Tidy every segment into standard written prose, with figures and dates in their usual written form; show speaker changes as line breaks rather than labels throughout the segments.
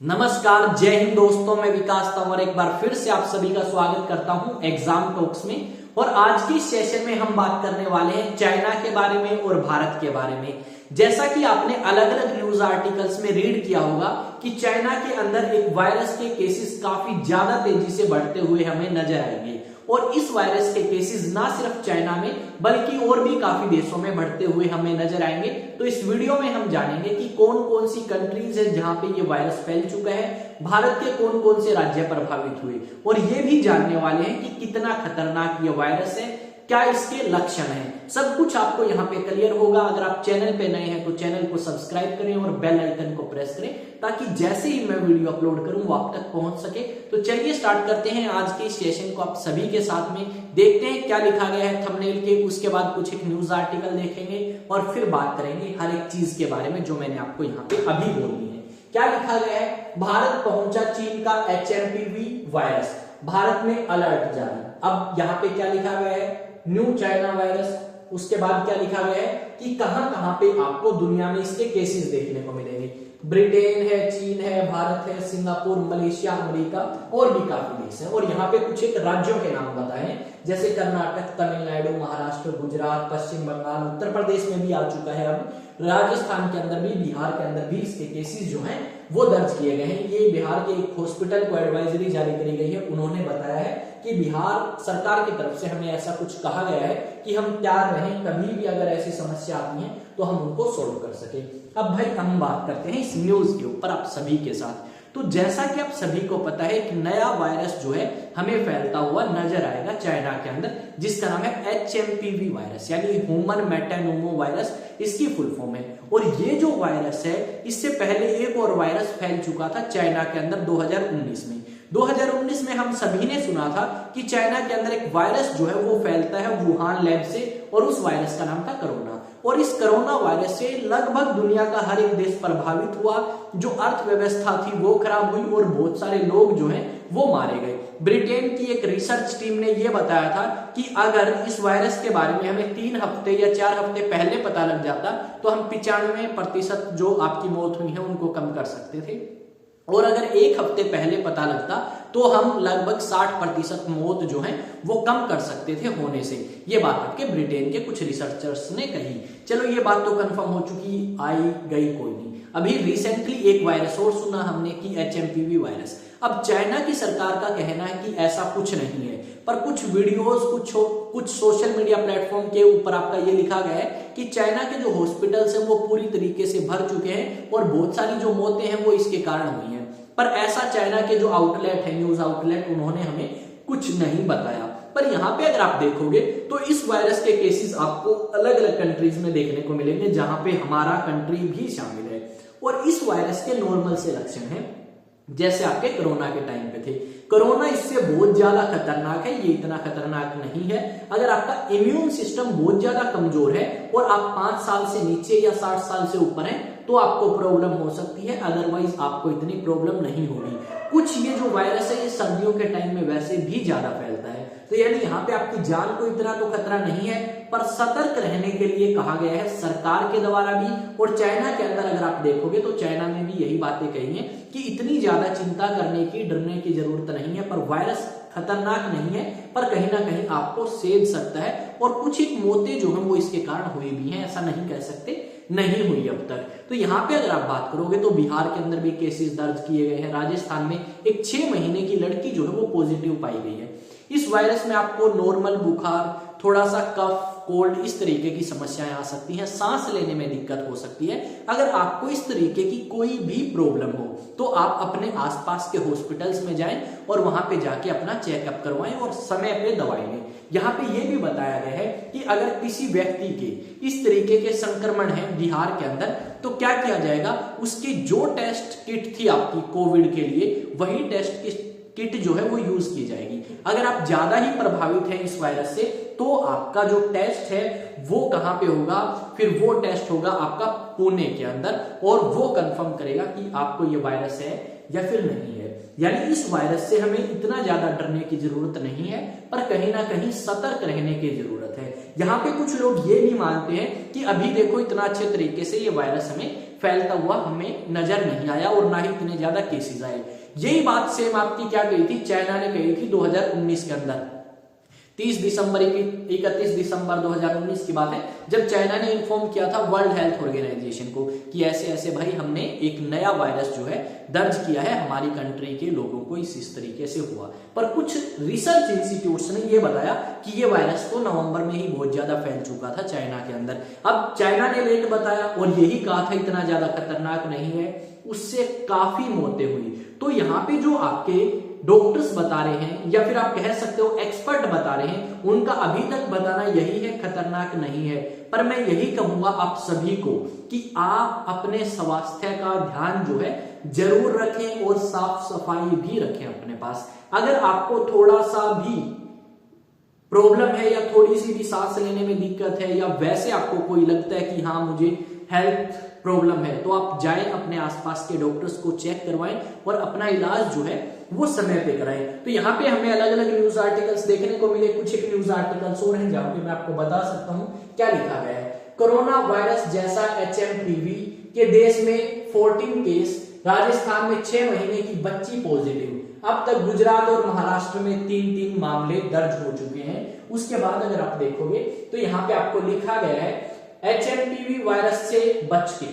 नमस्कार, जय हिंद दोस्तों। मैं विकास तंवर एक बार फिर से आप सभी का स्वागत करता हूं एग्जाम टॉक्स में। और आज के सेशन में हम बात करने वाले हैं चाइना के बारे में और भारत के बारे में। जैसा कि आपने अलग अलग न्यूज आर्टिकल्स में रीड किया होगा कि चाइना के अंदर एक वायरस के केसेस काफी ज्यादा तेजी से बढ़ते हुए हमें नजर आएंगे। और इस वायरस के केसेस ना सिर्फ चाइना में बल्कि और भी काफी देशों में बढ़ते हुए हमें नजर आएंगे। तो इस वीडियो में हम जानेंगे कि कौन कौन सी कंट्रीज है जहां पे ये वायरस फैल चुका है, भारत के कौन कौन से राज्य प्रभावित हुए, और ये भी जानने वाले हैं कि कितना खतरनाक ये वायरस है, क्या इसके लक्षण हैं। सब कुछ आपको यहाँ पे क्लियर होगा। अगर आप चैनल पे नए हैं तो चैनल को सब्सक्राइब करें और बेल आइकन को प्रेस करें ताकि जैसे ही मैं वीडियो अपलोड करूं वो आप तक पहुंच सके। तो चलिए स्टार्ट करते हैं आज के सेशन को आप सभी के साथ में। देखते हैं क्या लिखा गया है थंबनेल के, उसके बाद कुछ एक न्यूज आर्टिकल देखेंगे और फिर बात करेंगे हर एक चीज के बारे में जो मैंने आपको यहाँ पे अभी बोलनी है। क्या लिखा गया है? भारत पहुंचा चीन का HMPV वायरस, भारत में अलर्ट जारी। अब यहाँ पे क्या लिखा गया है? New China virus. उसके बाद क्या लिखा गया है कि कहां कहां पे आपको दुनिया में इसके केसेस देखने को मिलेंगे। ब्रिटेन है, चीन है, भारत है, सिंगापुर, मलेशिया, अमेरिका और भी काफी देश है। और यहाँ पे कुछ एक राज्यों के नाम बताए, जैसे कर्नाटक, तमिलनाडु, महाराष्ट्र, गुजरात, पश्चिम बंगाल, उत्तर प्रदेश में भी आ चुका है। अब राजस्थान के अंदर भी, बिहार के अंदर भी इसके केसेस जो हैं वो दर्ज किए गए हैं। ये बिहार के एक हॉस्पिटल को एडवाइजरी जारी करी गई है। उन्होंने बताया है कि बिहार सरकार की तरफ से हमें ऐसा कुछ कहा गया है कि हम तैयार रहें, कभी भी अगर ऐसी समस्या आती है तो हम उनको सोल्व कर सके। अब भाई हम बात करते हैं इस न्यूज के ऊपर आप सभी के साथ। तो जैसा कि आप सभी को पता है कि नया वायरस जो है हमें फैलता हुआ नजर आएगा चाइना के अंदर, जिसका नाम है HMPV वायरस, यानी ह्यूमन मेटानोमो वायरस इसकी फुल फॉर्म है। और ये जो वायरस है, इससे पहले एक और वायरस फैल चुका था चाइना के अंदर 2019 में। 2019 में हम सभी ने सुना था कि चाइना के अंदर एक वायरस जो है वो फैलता है वुहान लैब से, और उस वायरस का नाम था कोरोना। और इस कोरोना वायरस से लगभग दुनिया का हर एक देश प्रभावित हुआ। जो अर्थव्यवस्था थी वो खराब हुई और बहुत सारे लोग जो हैं वो मारे गए। ब्रिटेन की एक रिसर्च टीम ने यह बताया था कि अगर इस वायरस के बारे में हमें 3 हफ्ते या 4 हफ्ते पहले पता लग जाता तो हम 95% जो आपकी मौत हुई है उनको कम कर सकते थे। और अगर 1 हफ्ते पहले पता लगता तो हम लगभग 60% मौत जो है वो कम कर सकते थे होने से। ये बात आपके ब्रिटेन के कुछ रिसर्चर्स ने कही। चलो ये बात तो कंफर्म हो चुकी, आई गई कोई नहीं। अभी रिसेंटली एक वायरस और सुना हमने कि HMPV वायरस। अब चाइना की सरकार का कहना है कि ऐसा कुछ नहीं है, पर कुछ वीडियोस, कुछ सोशल मीडिया प्लेटफॉर्म के ऊपर आपका ये लिखा गया है कि चाइना के जो हॉस्पिटल्स हैं वो पूरी तरीके से भर चुके हैं और बहुत सारी जो मौतें हैं वो इसके कारण हुई हैं। पर ऐसा चाइना के जो आउटलेट है, न्यूज आउटलेट, उन्होंने हमें कुछ नहीं बताया। पर यहाँ पे अगर आप देखोगे तो इस वायरस के केसेस आपको अलग अलग कंट्रीज में देखने को मिलेंगे, जहां पे हमारा कंट्री भी शामिल है। और इस वायरस के नॉर्मल से लक्षण हैं जैसे आपके कोरोना के टाइम पे थे। कोरोना इससे बहुत ज्यादा खतरनाक है, ये इतना खतरनाक नहीं है। अगर आपका इम्यून सिस्टम बहुत ज्यादा कमजोर है और आप 5 साल से नीचे या 60 साल से ऊपर हैं तो आपको प्रॉब्लम हो सकती है, अदरवाइज आपको इतनी प्रॉब्लम नहीं होगी। कुछ ये जो वायरस है ये सर्दियों के टाइम में वैसे भी ज्यादा फैलता है, तो यानी यहाँ पे आपकी जान को इतना तो खतरा नहीं है, पर सतर्क रहने के लिए कहा गया है सरकार के द्वारा भी। और चाइना के अंदर अगर आप देखोगे तो चाइना ने भी यही बातें कही हैं कि इतनी ज्यादा चिंता करने की, डरने की जरूरत नहीं है। पर वायरस खतरनाक नहीं है, पर कहीं ना कहीं आपको सेध सकता है। और कुछ एक मौतें जो है वो इसके कारण हुई भी हैं, ऐसा नहीं कह सकते नहीं हुई अब तक। तो यहाँ पे अगर आप बात करोगे तो बिहार के अंदर भी केसेस दर्ज किए गए हैं। राजस्थान में एक 6 महीने की लड़की जो है वो पॉजिटिव पाई गई है। इस वायरस में आपको नॉर्मल बुखार, थोड़ा सा कफ, कोल्ड, इस तरीके की समस्याएं आ सकती हैं, सांस लेने में दिक्कत हो सकती है। अगर आपको इस तरीके की कोई भी प्रॉब्लम हो तो आप अपने आसपास के हॉस्पिटल्स में जाएं और वहां पे जाके अपना चेकअप करवाएं और समय पे दवाई लें। यहाँ पे ये भी बताया गया है कि अगर किसी व्यक्ति के इस तरीके के संक्रमण है बिहार के अंदर तो क्या किया जाएगा, उसकी जो टेस्ट किट थी आपकी कोविड के लिए, वही टेस्ट किट जो है वो यूज की जाएगी। अगर आप ज्यादा ही प्रभावित हैं इस वायरस से तो आपका जो टेस्ट है वो कहां पे होगा, फिर वो टेस्ट होगा आपका पुणे के अंदर, और वो कंफर्म करेगा कि आपको ये वायरस है या फिर नहीं है। यानी इस वायरस से हमें इतना ज्यादा डरने की जरूरत नहीं है, पर कहीं ना कहीं सतर्क रहने की जरूरत है। यहाँ पे कुछ लोग ये भी मानते हैं कि अभी देखो इतना अच्छे तरीके से ये वायरस हमें फैलता हुआ हमें नजर नहीं आया और ना ही इतने ज्यादा केसेस आए। यही बात सेम आपकी क्या कही थी, चाइना ने कही थी 2019 के अंदर। 31 दिसंबर 2019 की बात है, जब चाइना ने इन्फॉर्म किया था वर्ल्ड हेल्थ ऑर्गेनाइजेशन को कि ऐसे ऐसे भाई हमने एक नया वायरस जो है दर्ज किया है, हमारी कंट्री के लोगों को इस तरीके से हुआ। पर कुछ रिसर्च इंस्टीट्यूट्स ने ये बताया कि ये वायरस तो नवंबर में ही बहुत ज्यादा फैल चुका था चाइना के अंदर। अब चाइना ने लेट बताया और यही कहा था इतना ज्यादा खतरनाक नहीं है, उससे काफी मौतें हुई। तो यहाँ पे जो आपके डॉक्टर्स बता रहे हैं या फिर आप कह सकते हो एक्सपर्ट बता रहे हैं, उनका अभी तक बताना यही है खतरनाक नहीं है। पर मैं यही कहूंगा आप सभी को कि आप अपने स्वास्थ्य का ध्यान जो है जरूर रखें और साफ सफाई भी रखें अपने पास। अगर आपको थोड़ा सा भी प्रॉब्लम है या थोड़ी सी भी सांस लेने में दिक्कत है या वैसे आपको कोई लगता है कि हाँ मुझे हेल्थ प्रॉब्लम है, तो आप जाएं अपने आसपास के डॉक्टर्स को चेक करवाएं और अपना इलाज जो है वो समय पे कराएं। तो यहाँ पे हमें अलग अलग न्यूज आर्टिकल्स देखने को मिले। कुछ एक न्यूज आर्टिकल्स और हैं जहां पे मैं आपको बता सकता हूँ क्या लिखा गया है। कोरोना वायरस जैसा HMPV के देश में 14 केस, राजस्थान में 6 महीने की बच्ची पॉजिटिव। अब तक गुजरात और महाराष्ट्र में 3-3 मामले दर्ज हो चुके हैं। उसके बाद अगर आप देखोगे तो यहाँ पे आपको लिखा गया है HMPV वायरस से बच के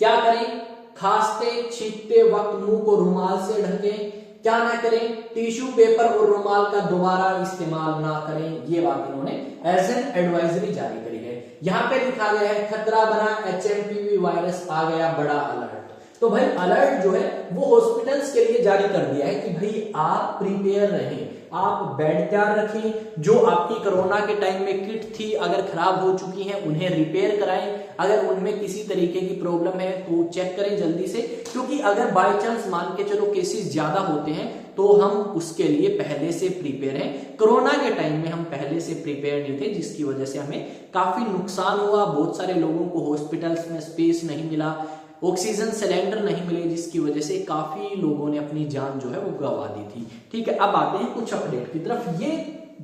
क्या करें, खांसते छींकते वक्त मुंह को रुमाल से ढकें, क्या ना करें, टिश्यू पेपर और रुमाल का दोबारा इस्तेमाल ना करें। ये बात इन्होंने एज एन एडवाइजरी जारी करी है। यहाँ पे लिखा गया है खतरा बना HMPV वायरस, आ गया बड़ा अलर्ट। तो भाई अलर्ट जो है वो हॉस्पिटल्स के लिए जारी कर दिया है कि भाई आप प्रिपेयर रहें, आप बेड तैयार रखें। जो आपकी कोरोना के टाइम में किट थी अगर खराब हो चुकी है उन्हें रिपेयर कराएं। अगर उनमें किसी तरीके की प्रॉब्लम है तो चेक करें जल्दी से, क्योंकि अगर बाय चांस मान के चलो केसेस ज्यादा होते हैं तो हम उसके लिए पहले से प्रिपेयर हैं। कोरोना के टाइम में हम पहले से प्रिपेयर नहीं थे, जिसकी वजह से हमें काफी नुकसान हुआ। बहुत सारे लोगों को हॉस्पिटल्स में स्पेस नहीं मिला, ऑक्सीजन सिलेंडर नहीं मिले, जिसकी वजह से काफी लोगों ने अपनी जान जो है वो गंवा दी थी। ठीक है, अब आते हैं कुछ अपडेट की तरफ। ये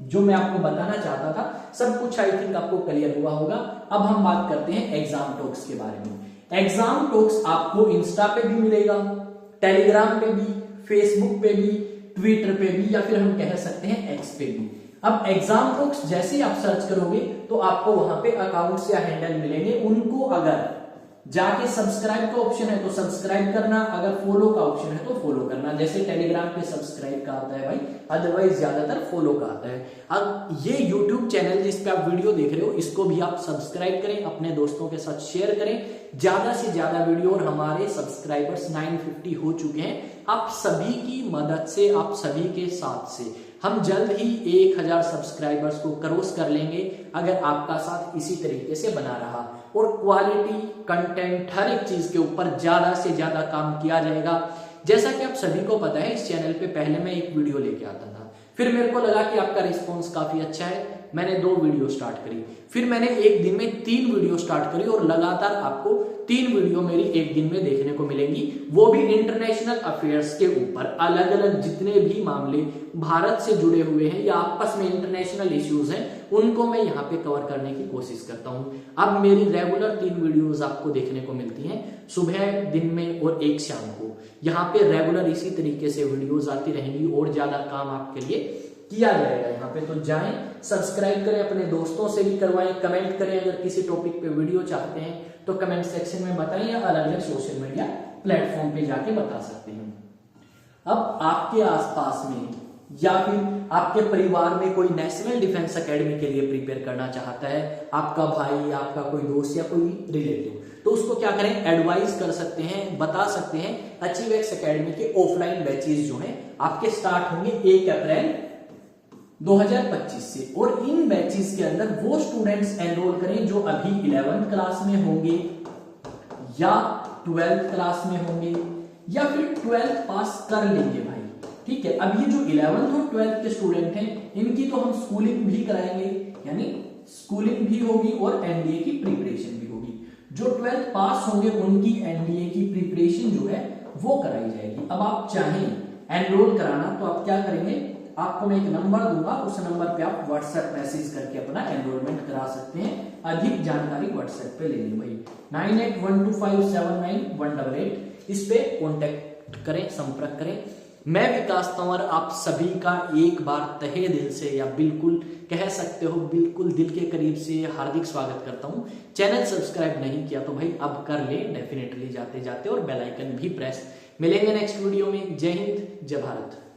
जो मैं आपको बताना चाहता था सब कुछ आई थिंक आपको क्लियर हुआ होगा। अब हम बात करते हैं एग्जाम टॉक्स के बारे में। एग्जाम टॉक्स आपको इंस्टा पे भी मिलेगा, टेलीग्राम पे भी, फेसबुक पे भी, ट्विटर पे भी, या फिर हम कह सकते हैं एक्स पे भी। अब एग्जाम टॉक्स जैसे ही आप सर्च करोगे तो आपको वहां पे अकाउंट्स या हैंडल मिलेंगे। उनको अगर जाके सब्सक्राइब का ऑप्शन है तो सब्सक्राइब करना, अगर फॉलो का ऑप्शन है तो फॉलो करना। जैसे टेलीग्राम पे सब्सक्राइब का आता है भाई, अदरवाइज ज्यादातर फॉलो का आता है। अब ये यूट्यूब चैनल जिस पे आप वीडियो देख रहे हो इसको भी आप सब्सक्राइब करें, अपने दोस्तों के साथ शेयर करें ज्यादा से ज्यादा वीडियो। और हमारे सब्सक्राइबर्स 950 हो चुके हैं। आप सभी की मदद से, आप सभी के साथ से हम जल्द ही 1000 सब्सक्राइबर्स को क्रॉस कर लेंगे अगर आपका साथ इसी तरीके से बना रहा। और क्वालिटी कंटेंट हर एक चीज के ऊपर ज्यादा से ज्यादा काम किया जाएगा। जैसा कि आप सभी को पता है इस चैनल पे पहले मैं एक वीडियो लेके आता था, फिर मेरे को लगा कि आपका रिस्पॉन्स काफी अच्छा है, मैंने 2 वीडियो स्टार्ट करी, फिर मैंने एक दिन में 3 वीडियो स्टार्ट करी और लगातार आपको 3 वीडियो मेरी एक दिन में देखने को मिलेंगी, वो भी इंटरनेशनल अफेयर्स के ऊपर। अलग अलग जितने भी मामले भारत से जुड़े हुए हैं या आपस में इंटरनेशनल इश्यूज हैं उनको मैं यहाँ पे कवर करने की कोशिश करता हूँ। अब मेरी रेगुलर 3 वीडियोस आपको देखने को मिलती हैं, सुबह, दिन में और एक शाम को। यहाँ पे रेगुलर इसी तरीके से वीडियोस आती रहेंगी और ज्यादा काम आपके लिए किया जाएगा यहाँ पे। तो जाएं, सब्सक्राइब करें, अपने दोस्तों से भी करवाएं, कमेंट करें। अगर किसी टॉपिक पे वीडियो चाहते हैं तो कमेंट सेक्शन में बताएं या अलग अलग सोशल मीडिया प्लेटफॉर्म पे जाके बता सकते हैं। अब आपके आसपास में या फिर आपके परिवार में कोई नेशनल डिफेंस एकेडमी के लिए प्रिपेयर करना चाहता है, आपका भाई, आपका कोई दोस्त या कोई रिलेटिव, तो उसको क्या करें, एडवाइस कर सकते हैं, बता सकते हैं। अचीवेक्स एकेडमी के ऑफलाइन बैचेस जो हैं आपके स्टार्ट होंगे 1 अप्रैल 2025 से। और इन बैचेस के अंदर वो स्टूडेंट्स एनरोल करें जो अभी 11th क्लास में होंगे या 12th क्लास में होंगे या फिर 12th पास कर लेंगे भाई। ठीक है, अब ये जो 11th और 12th के स्टूडेंट हैं इनकी तो हम स्कूलिंग भी कराएंगे, यानी स्कूलिंग भी होगी और एनडीए की प्रिपरेशन भी होगी। जो 12th पास होंगे उनकी एनडीए की प्रिपरेशन जो है वो कराई जाएगी। अब आप चाहें एनरोल कराना तो आप क्या करेंगे, आपको मैं एक नंबर दूंगा, उस नंबर पे आप व्हाट्सएप मैसेज करके अपना एनरोलमेंट करा सकते हैं। अधिक जानकारी व्हाट्सएप पे ले लीजिए भाई 9812579188, इस पे कॉन्टेक्ट करें, संपर्क करें। मैं विकास तंवर आप सभी का एक बार तहे दिल से, या बिल्कुल कह सकते हो बिल्कुल दिल के करीब से हार्दिक स्वागत करता हूं। चैनल सब्सक्राइब नहीं किया तो भाई अब कर ले डेफिनेटली जाते जाते, और बेल आइकन भी प्रेस। मिलेंगे नेक्स्ट वीडियो में। जय हिंद, जय भारत।